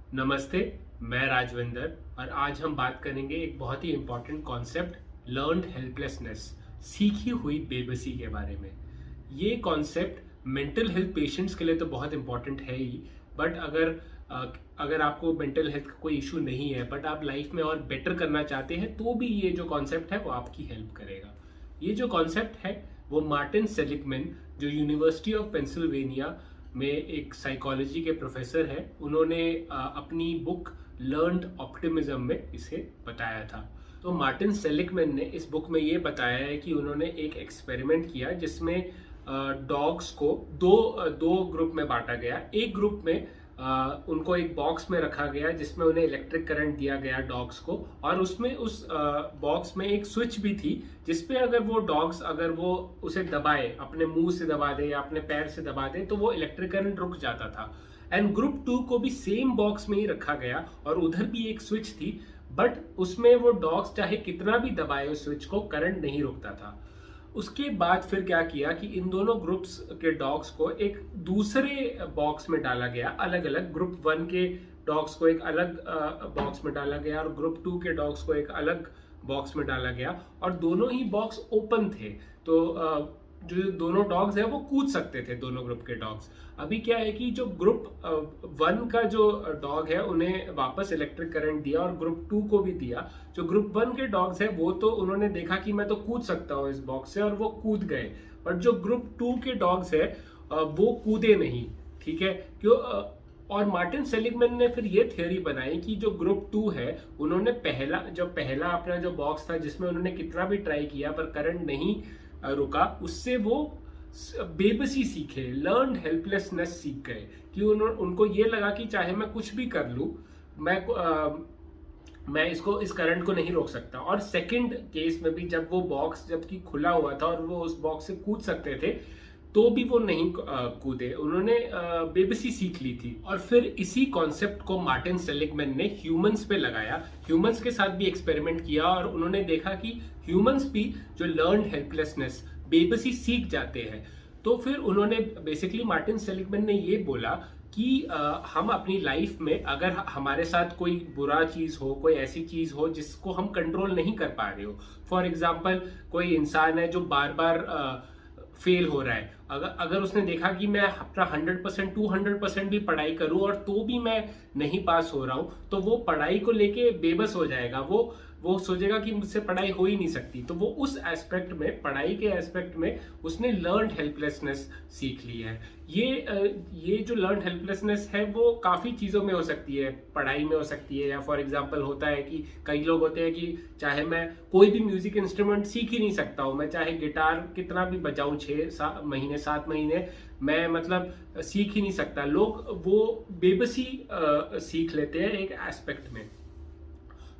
नमस्ते। मैं राजविंदर और आज हम बात करेंगे एक बहुत ही इम्पॉर्टेंट कॉन्सेप्ट लर्न्ड हेल्पलेसनेस, सीखी हुई बेबसी के बारे में। ये कॉन्सेप्ट मेंटल हेल्थ पेशेंट्स के लिए तो बहुत इम्पॉर्टेंट है ही, बट अगर आपको मेंटल हेल्थ का कोई इशू नहीं है बट आप लाइफ में और बेटर करना चाहते हैं तो भी ये जो कॉन्सेप्ट है वो आपकी हेल्प करेगा। ये जो कॉन्सेप्ट है वो मार्टिन सेलिगमैन, जो यूनिवर्सिटी ऑफ पेंसिल्वेनिया में एक साइकोलॉजी के प्रोफेसर है, उन्होंने अपनी बुक लर्न्ड ऑप्टिमिज्म में इसे बताया था। तो मार्टिन सेलिगमैन ने इस बुक में ये बताया है कि उन्होंने एक एक्सपेरिमेंट किया जिसमें डॉग्स को दो ग्रुप में बांटा गया। एक ग्रुप में उनको एक बॉक्स में रखा गया जिसमें उन्हें इलेक्ट्रिक करंट दिया गया डॉग्स को, और उसमें उस बॉक्स में एक स्विच भी थी जिसपे अगर वो उसे दबाए, अपने मुंह से दबा दे या अपने पैर से दबा दे, तो वो इलेक्ट्रिक करंट रुक जाता था। एंड ग्रुप 2 को भी सेम बॉक्स में ही रखा गया और उधर भी एक स्विच थी, बट उसमें वो डॉग्स चाहे कितना भी दबाए उस स्विच को, करंट नहीं रुकता था। उसके बाद फिर क्या किया कि इन दोनों ग्रुप्स के डॉग्स को एक दूसरे बॉक्स में डाला गया, अलग अलग। ग्रुप 1 के डॉग्स को एक अलग बॉक्स में डाला गया और ग्रुप 2 के डॉग्स को एक अलग बॉक्स में डाला गया, और दोनों ही बॉक्स ओपन थे। तो जो दोनों डॉग्स है वो कूद सकते थे, दोनों ग्रुप के डॉग्स। अभी क्या है कि जो ग्रुप 1 का जो डॉग है उन्हें वापस इलेक्ट्रिक करंट दिया और ग्रुप 2 को भी दिया। जो ग्रुप 1 के डॉग्स है वो तो उन्होंने देखा कि मैं तो कूद सकता हूँ इस बॉक्स से, और वो कूद गए। बट जो ग्रुप 2 के डॉग्स है वो कूदे नहीं। ठीक है, क्यों? और मार्टिन सेलिगमैन ने फिर ये थ्योरी बनाई कि जो ग्रुप 2 है, उन्होंने पहला अपना जो बॉक्स था जिसमें उन्होंने कितना भी ट्राई किया पर करंट नहीं रुका, उससे वो बेबसी सीखे, लर्न्ड हेल्पलेसनेस सीख गए कि उनको ये लगा कि चाहे मैं कुछ भी कर लूं, मैं इस करंट को नहीं रोक सकता। और सेकंड केस में भी जब वो बॉक्स जबकि खुला हुआ था और वो उस बॉक्स से कूद सकते थे, तो भी वो नहीं कूदे। उन्होंने बेबसी सीख ली थी। और फिर इसी कॉन्सेप्ट को मार्टिन सेलिगमैन ने ह्यूमंस पे लगाया, ह्यूमंस के साथ भी एक्सपेरिमेंट किया, और उन्होंने देखा कि ह्यूमंस भी जो लर्न्ड हेल्पलेसनेस, बेबसी सीख जाते हैं। तो फिर उन्होंने बेसिकली मार्टिन सेलिगमैन ने ये बोला कि हम अपनी लाइफ में अगर हमारे साथ कोई बुरा चीज हो, कोई ऐसी चीज हो जिसको हम कंट्रोल नहीं कर पा रहे हो, फॉर एग्जाम्पल कोई इंसान है जो बार बार फेल हो रहा है, अगर उसने देखा कि मैं अपना 100% 200% भी पढ़ाई करूं और तो भी मैं नहीं पास हो रहा हूं, तो वो पढ़ाई को लेके बेबस हो जाएगा। वो सोचेगा कि मुझसे पढ़ाई हो ही नहीं सकती। तो वो उस एस्पेक्ट में, पढ़ाई के एस्पेक्ट में उसने लर्न्ड हेल्पलेसनेस सीख ली है। ये जो लर्न्ड हेल्पलेसनेस है वो काफ़ी चीज़ों में हो सकती है, पढ़ाई में हो सकती है, या फॉर एग्जांपल होता है कि कई लोग होते हैं कि चाहे मैं कोई भी म्यूजिक इंस्ट्रूमेंट सीख ही नहीं सकता हूँ, मैं चाहे गिटार कितना भी बजाऊँ 6 महीने 7 महीने, मैं मतलब सीख ही नहीं सकता। लोग वो बेबसी सीख लेते हैं एक एस्पेक्ट में।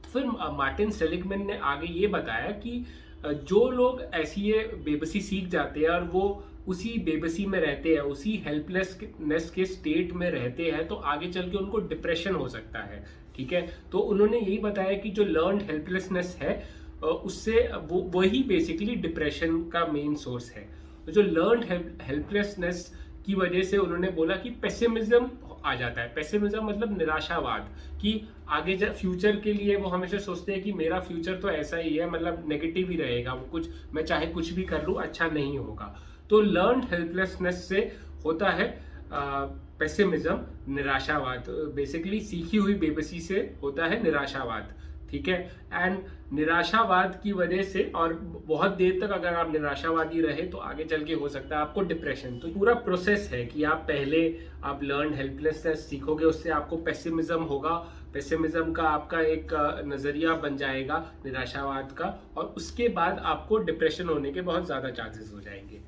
फिर मार्टिन सेलिगमैन ने आगे ये बताया कि जो लोग ऐसी ये बेबसी सीख जाते हैं और वो उसी बेबसी में रहते हैं, उसी हेल्पलेसनेस के स्टेट में रहते हैं, तो आगे चल के उनको डिप्रेशन हो सकता है। ठीक है, तो उन्होंने यही बताया कि जो लर्न्ड हेल्पलेसनेस है उससे वही बेसिकली डिप्रेशन का मेन सोर्स है। तो जो लर्न्ड हेल्पलेसनेस की वजह से उन्होंने बोला कि पेसिमिज्म आ जाता है। पेसिमिज्म मतलब निराशावाद, कि आगे जब फ्यूचर के लिए वो हमेशा सोचते हैं कि मेरा फ्यूचर तो ऐसा ही है, मतलब नेगेटिव ही रहेगा, वो कुछ मैं चाहे कुछ भी कर लूँ अच्छा नहीं होगा। तो लर्न्ड हेल्पलेसनेस से होता है पेसिमिज्म, निराशावाद। बेसिकली सीखी हुई बेबसी से होता है निराशावाद। ठीक है, एंड निराशावाद की वजह से, और बहुत देर तक अगर आप निराशावादी रहे तो आगे चल के हो सकता है आपको डिप्रेशन। तो पूरा प्रोसेस है कि आप लर्न हेल्पलेसनेस सीखोगे, उससे आपको पेसिमिज्म होगा, पेसिमिज्म का आपका एक नजरिया बन जाएगा निराशावाद का, और उसके बाद आपको डिप्रेशन होने के बहुत ज्यादा चांसेस हो जाएंगे।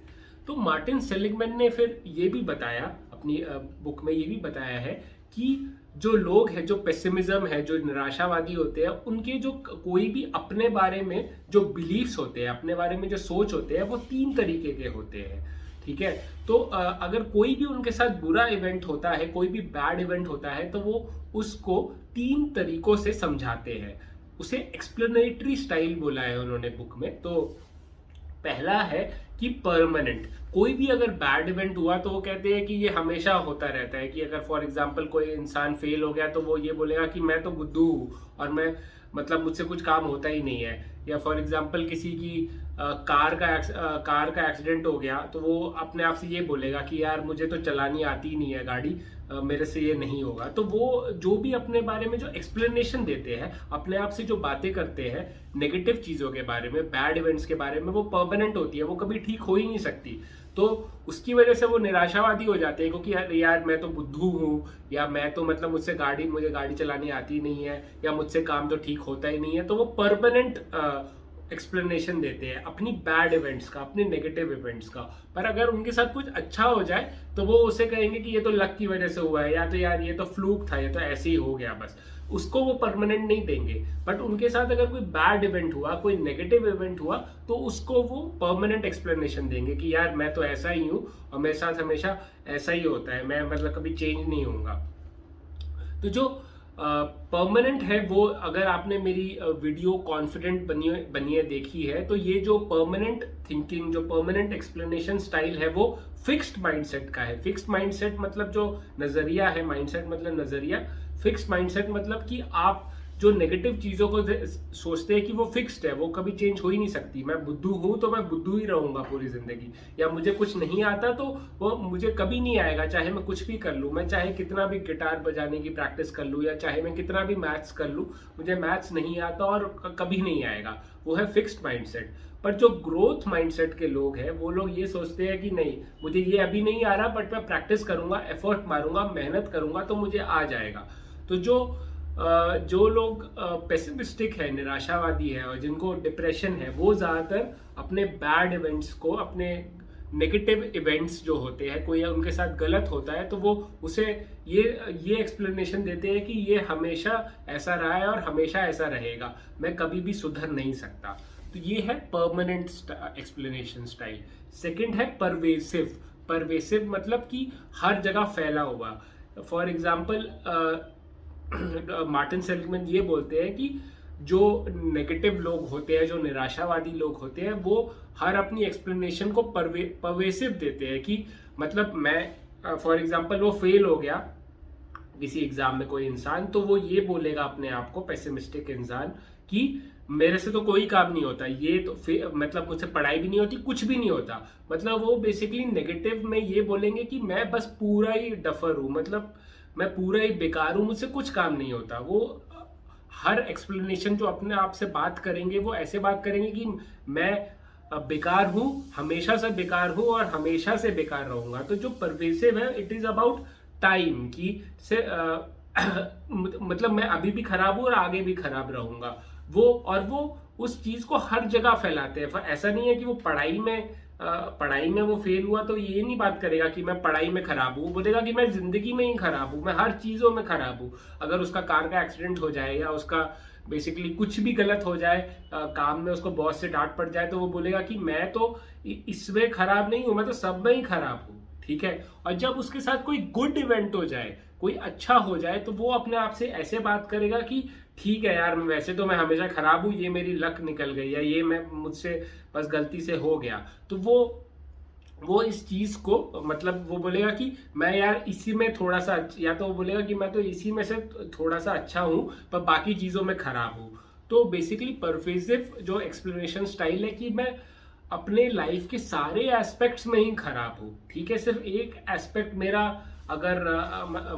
तो मार्टिन सेलिगमैन ने फिर ये भी बताया, अपनी बुक में ये भी बताया है कि जो लोग हैं, जो पेसिमिज्म है, जो निराशावादी होते हैं, उनके जो कोई भी अपने बारे में जो बिलीफ्स होते हैं, अपने बारे में जो सोच होते हैं, वो 3 तरीके के होते हैं। ठीक है, तो अगर कोई भी उनके साथ बुरा इवेंट होता है, कोई भी बैड इवेंट होता है, तो वो उसको 3 तरीकों से समझाते हैं। उसे एक्सप्लेनेटरी स्टाइल बोला है उन्होंने बुक में। तो पहला है कि परमानेंट, कोई भी अगर बैड इवेंट हुआ तो वो कहते हैं कि ये हमेशा होता रहता है, कि अगर फॉर एग्जांपल कोई इंसान फेल हो गया तो वो ये बोलेगा कि मैं तो बुद्धू हूँ और मैं मतलब मुझसे कुछ काम होता ही नहीं है। या फॉर एग्जांपल किसी की कार का एक्सीडेंट हो गया तो वो अपने आप से ये बोलेगा कि यार मुझे तो चलानी आती ही नहीं है गाड़ी, मेरे से ये नहीं होगा। तो वो जो भी अपने बारे में जो एक्सप्लेनेशन देते हैं, अपने आप से जो बातें करते हैं नेगेटिव चीज़ों के बारे में, बैड इवेंट्स के बारे में, वो परमानेंट होती है, वो कभी ठीक हो ही नहीं सकती। तो उसकी वजह से वो निराशावादी हो जाते हैं, क्योंकि यार मैं तो बुद्धू हूँ, या मैं तो मतलब मुझे गाड़ी चलानी आती नहीं है, या मुझसे काम तो ठीक होता ही नहीं है। तो वो परमानेंट एक्सप्लेनेशन देते हैं अपनी बैड इवेंट्स का, अपने नेगेटिव इवेंट्स का। पर अगर उनके साथ कुछ अच्छा हो जाए तो वो उसे कहेंगे कि ये तो लक की वजह से हुआ है, या तो यार ये तो फ्लूक था, ये तो ऐसे ही हो गया बस। उसको वो परमानेंट नहीं देंगे। बट उनके साथ अगर कोई बैड इवेंट हुआ, कोई नेगेटिव इवेंट हुआ, तो उसको वो परमानेंट एक्सप्लेनेशन देंगे कि यार मैं तो ऐसा ही हूँ और मेरे साथ हमेशा ऐसा ही होता है, मैं मतलब कभी चेंज नहीं होऊंगा। तो जो परमानेंट है वो, अगर आपने मेरी वीडियो कॉन्फिडेंट बनिए देखी है, तो ये जो परमानेंट थिंकिंग, जो परमानेंट एक्सप्लेनेशन स्टाइल है, वो फिक्स्ड माइंडसेट का है। फिक्स्ड माइंडसेट मतलब जो नजरिया है, माइंडसेट मतलब नजरिया, फिक्स्ड माइंडसेट मतलब कि आप जो नेगेटिव चीजों को सोचते हैं कि वो फिक्स्ड है, वो कभी चेंज हो ही नहीं सकती। मैं बुद्धू हूं तो मैं बुद्धू ही रहूंगा पूरी जिंदगी, या मुझे कुछ नहीं आता तो वो मुझे कभी नहीं आएगा, चाहे मैं कुछ भी कर लूं। मैं चाहे कितना भी गिटार बजाने की प्रैक्टिस कर लूं, या चाहे मैं कितना भी मैथ्स कर लूं, मुझे मैथ्स नहीं आता और कभी नहीं आएगा। वो है फिक्स्ड माइंडसेट। पर जो ग्रोथ माइंडसेट के लोग हैं, वो लोग ये सोचते हैं कि नहीं, मुझे ये अभी नहीं आ रहा, बट मैं प्रैक्टिस करूंगा, एफर्ट मारूंगा, मेहनत करूंगा तो मुझे आ जाएगा। तो जो लोग पेसिमिस्टिक है, निराशावादी है, और जिनको डिप्रेशन है, वो ज्यादातर अपने बैड इवेंट्स को, अपने नेगेटिव इवेंट्स जो होते हैं, कोई उनके साथ गलत होता है, तो वो उसे ये एक्सप्लेनेशन देते हैं कि ये हमेशा ऐसा रहा है और हमेशा ऐसा रहेगा, मैं कभी भी सुधर नहीं सकता। तो ये है परमानेंट एक्सप्लेनेशन स्टाइल। सेकंड है परवेसिव। परवेसिव मतलब कि हर जगह फैला हुआ। फॉर एग्जाम्पल मार्टिन सेलिग्मैन ये बोलते हैं कि जो नेगेटिव लोग होते हैं, जो निराशावादी लोग होते हैं, वो हर अपनी एक्सप्लेनेशन को परवेसिव देते हैं। कि मतलब मैं फॉर एग्जांपल वो फेल हो गया किसी एग्जाम में कोई इंसान, तो वो ये बोलेगा अपने आप को, पेसिमिस्टिक इंसान, कि मेरे से तो कोई काम नहीं होता, ये तो मतलब मुझसे पढ़ाई भी नहीं होती, कुछ भी नहीं होता। मतलब वो बेसिकली नेगेटिव में ये बोलेंगे कि मैं बस पूरा ही डफर हूं, मतलब मैं पूरा ही बेकार हूं, मुझसे कुछ काम नहीं होता। वो हर एक्सप्लेनेशन जो अपने आप से बात करेंगे, वो ऐसे बात करेंगे कि मैं बेकार हूं, हमेशा से बेकार हूं और हमेशा से बेकार रहूंगा। तो जो परवेसिव है, इट इज अबाउट टाइम, की से मतलब मैं अभी भी खराब हूं और आगे भी खराब रहूंगा। वो उस चीज को हर जगह फैलाते हैं। ऐसा नहीं है कि वो पढ़ाई में वो फेल हुआ तो ये नहीं बात करेगा कि मैं पढ़ाई में खराब हूँ, बोलेगा कि मैं जिंदगी में ही खराब हूँ, मैं हर चीजों में खराब हूँ। अगर उसका कार का एक्सीडेंट हो जाए, या उसका बेसिकली कुछ भी गलत हो जाए, काम में उसको बॉस से डांट पड़ जाए, तो वो बोलेगा कि मैं तो इसमें खराब नहीं हूं, मैं तो सब में ही खराब हूँ। ठीक है। और जब उसके साथ कोई गुड इवेंट हो जाए, कोई अच्छा हो जाए, तो वो अपने आप से ऐसे बात करेगा कि ठीक है यार, वैसे तो मैं हमेशा खराब हूं, ये मेरी लक निकल गई, या ये मैं मुझसे बस गलती से हो गया। तो वो इस चीज को, मतलब वो बोलेगा कि मैं यार इसी में थोड़ा सा, या तो वो बोलेगा कि मैं तो इसी में से थोड़ा सा अच्छा हूं, पर बाकी चीजों में खराब हूं। तो बेसिकली परवेसिव जो एक्सप्लेनेशन स्टाइल है कि मैं अपने लाइफ के सारे एस्पेक्ट्स में ही खराब हूं। ठीक है। सिर्फ एक एस्पेक्ट मेरा अगर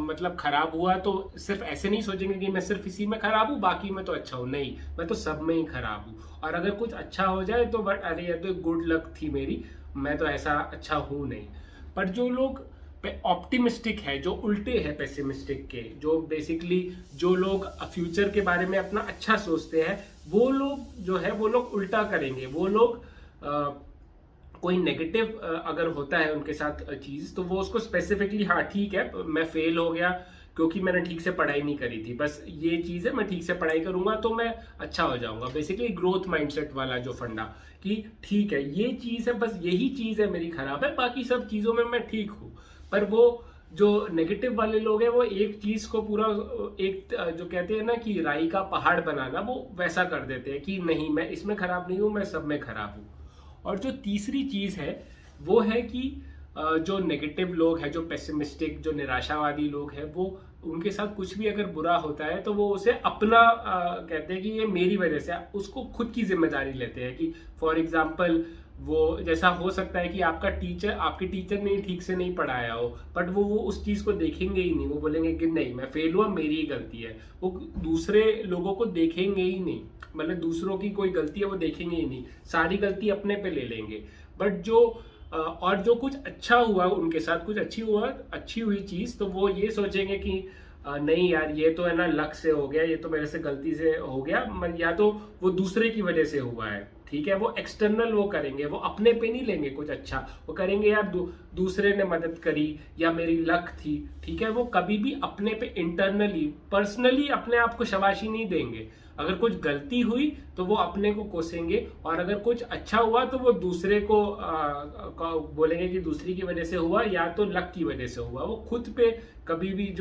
मतलब खराब हुआ, तो सिर्फ ऐसे नहीं सोचेंगे कि मैं सिर्फ इसी में खराब हूँ, बाकी में तो अच्छा हूँ। नहीं, मैं तो सब में ही खराब हूँ। और अगर कुछ अच्छा हो जाए तो बट अरे ये तो गुड लक थी मेरी, मैं तो ऐसा अच्छा हूँ नहीं। पर जो लोग ऑप्टिमिस्टिक है, जो उल्टे है पेसिमिस्टिक के, जो बेसिकली जो लोग फ्यूचर के बारे में अपना अच्छा सोचते हैं, वो लोग जो है वो लोग उल्टा करेंगे। वो लोग कोई नेगेटिव अगर होता है उनके साथ चीज, तो वो उसको स्पेसिफिकली, हाँ ठीक है मैं फेल हो गया क्योंकि मैंने ठीक से पढ़ाई नहीं करी थी, बस ये चीज है, मैं ठीक से पढ़ाई करूंगा तो मैं अच्छा हो जाऊंगा। बेसिकली ग्रोथ माइंडसेट वाला जो फंडा, कि ठीक है ये चीज है, बस यही चीज है मेरी खराब है, बाकी सब चीजों में मैं ठीक हूँ। पर वो जो नेगेटिव वाले लोग हैं, वो एक चीज को पूरा, एक जो कहते हैं ना कि राई का पहाड़ बनाना, वो वैसा कर देते हैं कि नहीं मैं इसमें खराब नहीं हूं, मैं सब में खराब हूं। और जो तीसरी चीज है वो है कि जो नेगेटिव लोग हैं, जो पेसिमिस्टिक, जो निराशावादी लोग हैं, वो उनके साथ कुछ भी अगर बुरा होता है तो वो उसे अपना कहते हैं कि ये मेरी वजह से, उसको खुद की जिम्मेदारी लेते हैं। कि फॉर एग्जाम्पल वो जैसा हो सकता है कि आपके टीचर ने ठीक से नहीं पढ़ाया हो, बट वो उस चीज को देखेंगे ही नहीं। वो बोलेंगे कि नहीं, मैं फेल हुआ, मेरी ही गलती है। वो दूसरे लोगों को देखेंगे ही नहीं, मतलब दूसरों की कोई गलती है वो देखेंगे ही नहीं, सारी गलती अपने पे ले लेंगे। बट और जो कुछ अच्छा हुआ उनके साथ, कुछ अच्छी हुई चीज, तो वो ये सोचेंगे कि नहीं यार, ये तो है ना लक से हो गया, ये तो मेरे से गलती से हो गया, या तो वो दूसरे की वजह से हुआ है। ठीक है, वो एक्सटर्नल वो करेंगे, वो अपने पे नहीं लेंगे कुछ अच्छा। वो करेंगे यार दूसरे ने मदद करी या मेरी लक थी। ठीक है, वो कभी भी अपने पे इंटरनली, पर्सनली अपने आप को शाबाशी नहीं देंगे। अगर कुछ गलती हुई तो वो अपने को कोसेंगे, और अगर कुछ अच्छा हुआ तो वो दूसरे को बोलेंगे कि दूसरी की वजह से हुआ या तो लक की वजह से हुआ। वो खुद पे कभी भी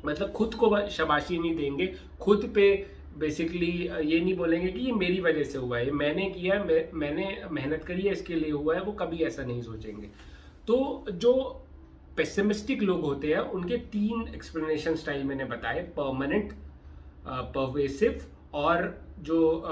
मतलब खुद को शाबाशी नहीं देंगे, खुद पे बेसिकली ये नहीं बोलेंगे कि ये मेरी वजह से हुआ है, ये मैंने किया है, मैंने मेहनत करी है, इसके लिए हुआ है। वो कभी ऐसा नहीं सोचेंगे। तो जो पेसिमिस्टिक लोग होते हैं उनके 3 एक्सप्लेनेशन स्टाइल मैंने बताए: परमानेंट, परवेसिव और जो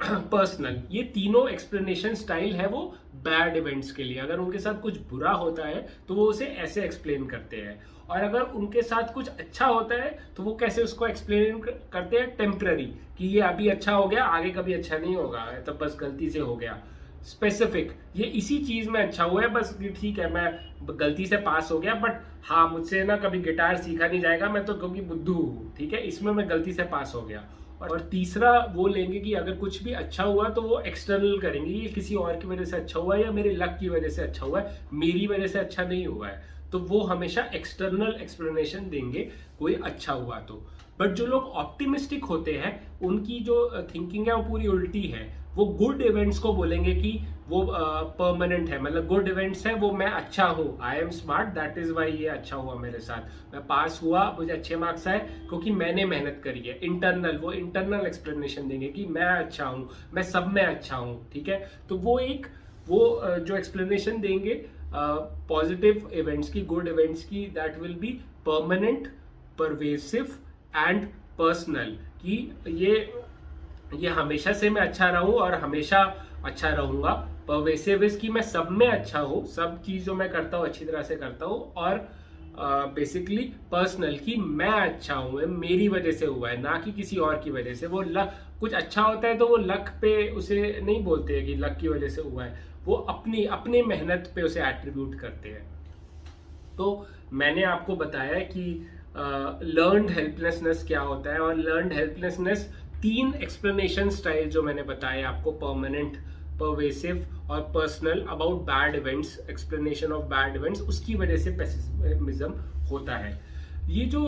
पर्सनल। ये तीनों एक्सप्लेनेशन स्टाइल है वो बैड इवेंट्स के लिए। अगर उनके साथ कुछ बुरा होता है तो वो उसे ऐसे एक्सप्लेन करते हैं, और अगर उनके साथ कुछ अच्छा होता है तो वो कैसे उसको एक्सप्लेन करते हैं: टेम्पररी, कि ये अभी अच्छा हो गया, आगे कभी अच्छा नहीं होगा, तो बस गलती से हो गया। स्पेसिफिक, ये इसी चीज में अच्छा हुआ है, बस ठीक है मैं गलती से पास हो गया, बट हाँ मुझसे ना कभी गिटार सीखा नहीं जाएगा, मैं तो क्योंकि बुद्धू हूँ, ठीक है, इसमें मैं गलती से पास हो गया। और तीसरा वो लेंगे कि अगर कुछ भी अच्छा हुआ तो वो एक्सटर्नल करेंगे, ये किसी और की वजह से अच्छा हुआ है या मेरे लक की वजह से अच्छा हुआ है, मेरी वजह से अच्छा नहीं हुआ है। तो वो हमेशा एक्सटर्नल एक्सप्लेनेशन देंगे कोई अच्छा हुआ तो। बट जो लोग ऑप्टिमिस्टिक होते हैं उनकी जो थिंकिंग है वो पूरी उल्टी है। वो गुड इवेंट्स को बोलेंगे कि वो परमानेंट है, मतलब गुड इवेंट्स है, वो मैं अच्छा हूँ, I am smart, that is why ये अच्छा हुआ मेरे साथ, मैं पास हुआ, मुझे अच्छे मार्क्स आए क्योंकि मैंने मेहनत करी है। वो इंटरनल एक्सप्लेनेशन देंगे कि मैं अच्छा हूँ, मैं सब में अच्छा हूँ। ठीक है, तो वो जो एक्सप्लेनेशन देंगे पॉजिटिव इवेंट्स की, गुड इवेंट्स की, that will be permanent, pervasive and personal. कि ये हमेशा से मैं अच्छा रहूं और हमेशा अच्छा रहूंगा। परवेसिव इज कि मैं सब में अच्छा हूं, सब चीज जो मैं करता हूं अच्छी तरह से करता हूं। और बेसिकली पर्सनल, कि मैं अच्छा हूं, मेरी वजह से हुआ है, ना कि किसी और की वजह से। वो लक, कुछ अच्छा होता है तो वो लक पे उसे नहीं बोलते हैं कि लक की वजह से हुआ है, वो अपनी मेहनत पे उसे एट्रीब्यूट करते हैं। तो मैंने आपको बताया कि लर्नड हेल्पलेसनेस क्या होता है, और लर्नड हेल्पलेसनेस 3 एक्सप्लेनेशन स्टाइल जो मैंने बताया आपको: परमानेंट, परवेसिव और personal, about bad events, explanation of bad events, उसकी वजह से पेसिमिज्म होता है। ये जो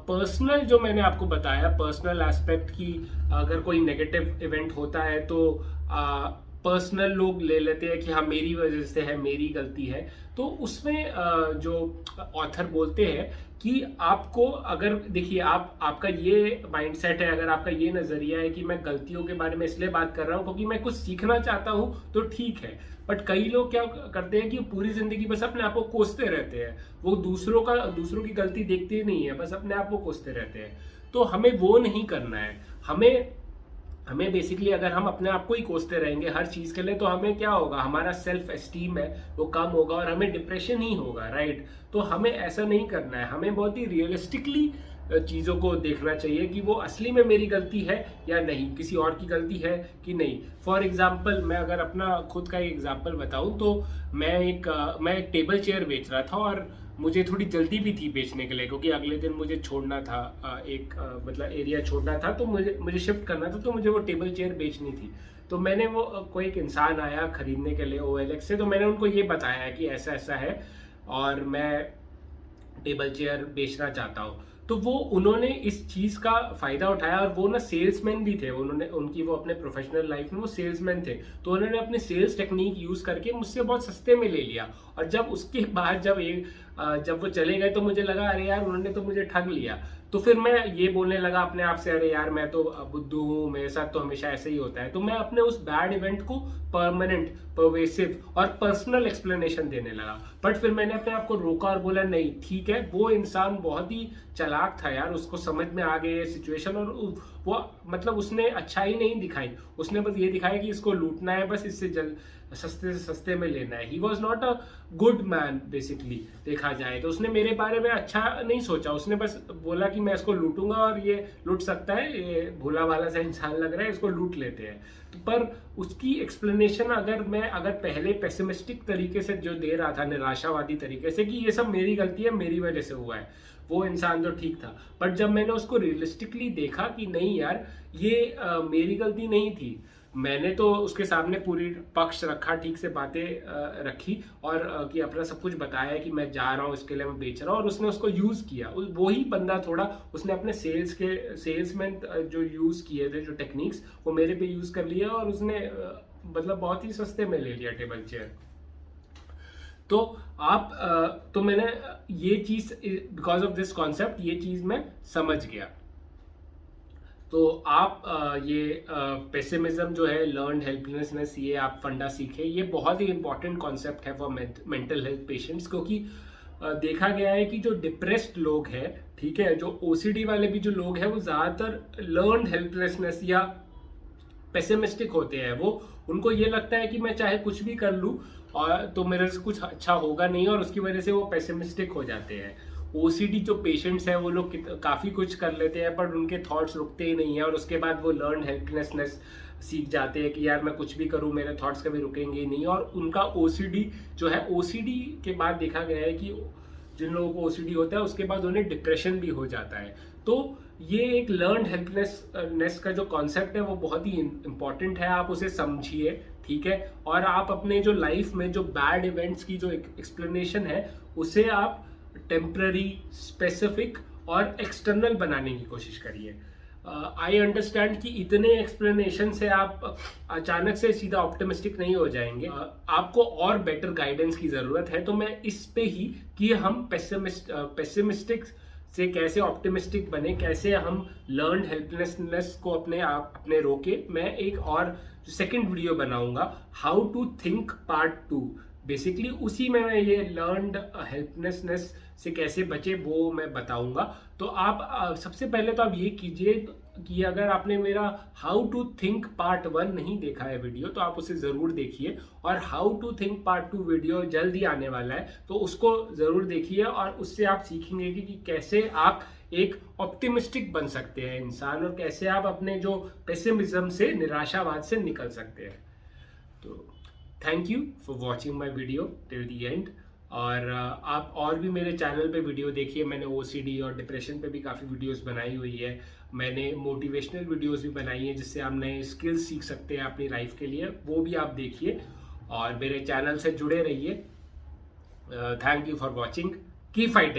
पर्सनल जो मैंने आपको बताया, पर्सनल एस्पेक्ट की, अगर कोई नेगेटिव इवेंट होता है तो पर्सनल लोग ले लेते हैं कि हाँ मेरी वजह से है, मेरी गलती है। तो उसमें जो ऑथर बोलते हैं कि आपको, अगर देखिए आपका ये माइंडसेट है, अगर आपका ये नजरिया है कि मैं गलतियों के बारे में इसलिए बात कर रहा हूँ क्योंकि मैं कुछ सीखना चाहता हूँ, तो ठीक है। बट कई लोग क्या करते हैं कि पूरी जिंदगी बस अपने आप को कोसते रहते हैं, वो दूसरों की गलती देखते ही नहीं है, बस अपने आप को कोसते रहते हैं। तो हमें वो नहीं करना है। हमें बेसिकली, अगर हम अपने आप को ही कोसते रहेंगे हर चीज के लिए, तो हमें क्या होगा, हमारा सेल्फ एस्टीम है वो कम होगा और हमें डिप्रेशन ही होगा, राइट। तो हमें ऐसा नहीं करना है, हमें बहुत ही रियलिस्टिकली चीजों को देखना चाहिए कि वो असली में मेरी गलती है या नहीं, किसी और की गलती है कि नहीं। फॉर एग्जाम्पल, मैं अगर अपना खुद का एक एग्जाम्पल बताऊं तो मैं एक टेबल चेयर बेच रहा था, और मुझे थोड़ी जल्दी भी थी बेचने के लिए क्योंकि अगले दिन मुझे छोड़ना था, मतलब एरिया छोड़ना था, तो मुझे शिफ्ट करना था, तो मुझे वो टेबल चेयर बेचनी थी। तो मैंने कोई एक इंसान आया खरीदने के लिए OLX से, तो मैंने उनको ये बताया कि ऐसा ऐसा है और मैं टेबल चेयर बेचना चाहता हूँ। तो उन्होंने इस चीज का फायदा उठाया, और वो ना सेल्समैन भी थे, वो अपने प्रोफेशनल लाइफ में वो सेल्समैन थे। तो उन्होंने अपने सेल्स टेक्निक यूज करके मुझसे बहुत सस्ते में ले लिया। और जब उसके बाद जब वो चले गए तो मुझे लगा अरे यार उन्होंने तो मुझे ठग लिया। तो फिर मैं ये बोलने लगा अपने आप से, अरे यार मैं तो बुद्धू हूँ, मेरे साथ तो हमेशा ऐसे ही होता है। तो मैं अपने उस बैड इवेंट को परमानेंट, परवेसिव और पर्सनल एक्सप्लेनेशन देने लगा। बट फिर मैंने अपने आप को रोका और बोला नहीं ठीक है, वो इंसान बहुत ही चालाक था यार, उसको समझ में आ गई सिचुएशन, और वो मतलब उसने अच्छाई नहीं दिखाई, उसने बस ये दिखाया कि इसको लूटना है, बस इससे सस्ते से सस्ते में लेना है। He was not a good man basically, देखा जाए तो उसने मेरे बारे में अच्छा नहीं सोचा, उसने बस बोला कि मैं इसको लूटूंगा और ये लूट सकता है, ये भोला भाला सा इंसान लग रहा है, इसको लूट लेते हैं। तो पर उसकी एक्सप्लेनेशन अगर पहले पेसिमिस्टिक तरीके से जो दे रहा था, निराशावादी तरीके से कि ये सब मेरी गलती है, मेरी वजह से हुआ है, वो इंसान तो ठीक था। बट जब मैंने उसको रियलिस्टिकली देखा कि नहीं यार ये मेरी गलती नहीं थी, मैंने तो उसके सामने पूरी पक्ष रखा, ठीक से बातें रखी और कि अपना सब कुछ बताया कि मैं जा रहा हूँ इसके लिए, मैं बेच रहा हूँ, और उसने उसको यूज किया। वही बंदा थोड़ा उसने अपने सेल्समैन जो यूज किए थे, जो टेक्निक्स, वो मेरे पे यूज कर लिया और उसने मतलब बहुत ही सस्ते में ले लिया टेबल चेयर। तो तो मैंने ये चीज, बिकॉज ऑफ दिस कॉन्सेप्ट, ये चीज मैं समझ गया। तो आप ये पेसिमिज्म जो है, लर्न हेल्पलेसनेस, ये आप फंडा सीखे, ये बहुत ही इंपॉर्टेंट कॉन्सेप्ट है फॉर मेंटल हेल्थ पेशेंट्स, क्योंकि देखा गया है कि जो डिप्रेस्ड लोग हैं, ठीक है, जो ओसीडी वाले भी जो लोग हैं, वो ज्यादातर लर्न हेल्पलेसनेस या पेसिमिस्टिक होते हैं। वो उनको ये लगता है कि मैं चाहे कुछ भी कर लूँ और तो मेरे से कुछ अच्छा होगा नहीं, और उसकी वजह से वो पेसिमिस्टिक हो जाते हैं। ओसीडी जो पेशेंट्स हैं वो लोग काफ़ी कुछ कर लेते हैं, पर उनके थॉट्स रुकते ही नहीं है, और उसके बाद वो लर्न हेल्पलेसनेस सीख जाते हैं कि यार मैं कुछ भी करूं मेरे थॉट्स कभी रुकेंगे ही नहीं। और उनका ओसीडी जो है, ओसीडी के बाद देखा गया है कि जिन लोगों को ओसीडी होता है उसके बाद उन्हें डिप्रेशन भी हो जाता है। तो ये एक लर्न हेल्पलेसनेस का जो कॉन्सेप्ट है वो बहुत ही इंपॉर्टेंट है, आप उसे समझिए, ठीक है। और आप अपने जो लाइफ में जो बैड इवेंट्स की जो एक्सप्लेनेशन है, उसे आप टेम्पररी, स्पेसिफिक और एक्सटर्नल बनाने की कोशिश करिए। आई अंडरस्टैंड कि इतने एक्सप्लेनेशन से आप अचानक से सीधा ऑप्टिमिस्टिक नहीं हो जाएंगे, आपको और बेटर गाइडेंस की जरूरत है। तो मैं इस पे ही कि हम पेसिमिस्टिक से कैसे ऑप्टिमिस्टिक बने, कैसे हम लर्न हेल्पलेसनेस को अपने रोके, मैं एक और सेकंड वीडियो बनाऊंगा, how to think part 2। Basically उसी में मैं ये लर्नड हेल्पलेसनेस से कैसे बचे वो मैं बताऊंगा। तो आप सबसे पहले तो आप ये कीजिए कि अगर आपने मेरा हाउ टू थिंक पार्ट 1 नहीं देखा है वीडियो, तो आप उसे जरूर देखिए, और how to think part 2 video जल्दी आने वाला है, तो उसको जरूर देखिए, और उससे आप सीखेंगे कि कैसे आप एक ऑप्टिमिस्टिक बन सकते हैं इंसान, और कैसे आप अपने जो पेसिमिज्म से, निराशावाद से निकल सकते हैं। तो thank you for watching my video till the and. और आप और भी मेरे चैनल पे वीडियो देखिए, मैंने ओसीडी और डिप्रेशन पे भी काफ़ी वीडियोस बनाई हुई है, मैंने मोटिवेशनल वीडियोस भी बनाई है जिससे आप नए स्किल्स सीख सकते हैं अपनी लाइफ के लिए, वो भी आप देखिए और मेरे चैनल से जुड़े रहिए। Thank you for watching, keep fighting.